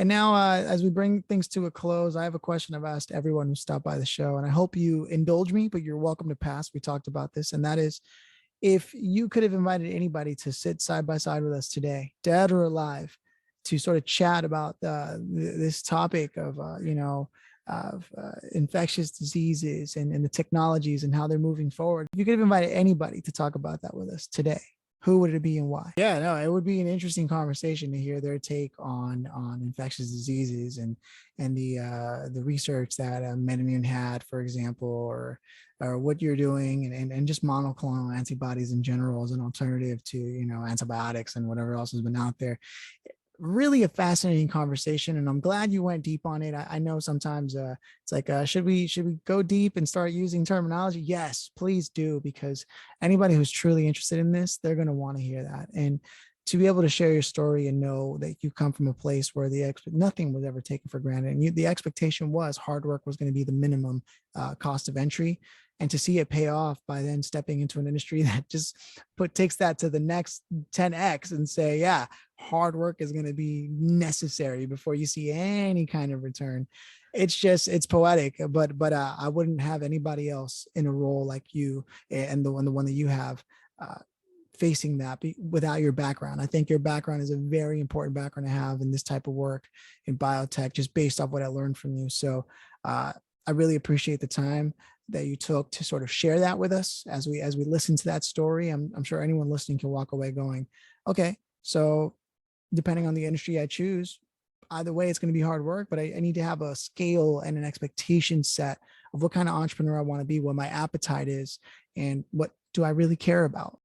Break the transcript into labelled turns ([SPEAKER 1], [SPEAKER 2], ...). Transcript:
[SPEAKER 1] And now, as we bring things to a close, I have a question I've asked everyone who stopped by the show, and I hope you indulge me, but you're welcome to pass. We talked about this, and that is, if you could have invited anybody to sit side by side with us today, dead or alive, to sort of chat about this topic of, infectious diseases and the technologies and how they're moving forward. If you could have invited anybody to talk about that with us today, who would it be and why? Yeah, no, it would be an interesting conversation to hear their take on infectious diseases and the research that MedImmune had, for example, or what you're doing and just monoclonal antibodies in general as an alternative to antibiotics and whatever else has been out there. Really a fascinating conversation, and I'm glad you went deep on it. I know sometimes it's like, should we go deep and start using terminology? Yes, please do, because anybody who's truly interested in this, they're going to want to hear that. And to be able to share your story and know that you come from a place where nothing was ever taken for granted, and the expectation was hard work was going to be the minimum cost of entry, and to see it pay off by then stepping into an industry that just takes that to the next 10x and say, yeah, hard work is going to be necessary before you see any kind of return. It's poetic, but I wouldn't have anybody else in a role like you and the one that you have facing that without your background. I think your background is a very important background to have in this type of work in biotech, just based off what I learned from you. So I really appreciate the time that you took to sort of share that with us as we listen to that story. I'm sure anyone listening can walk away going, okay, so depending on the industry I choose, either way, it's going to be hard work, but I need to have a scale and an expectation set of what kind of entrepreneur I want to be, what my appetite is, and what do I really care about.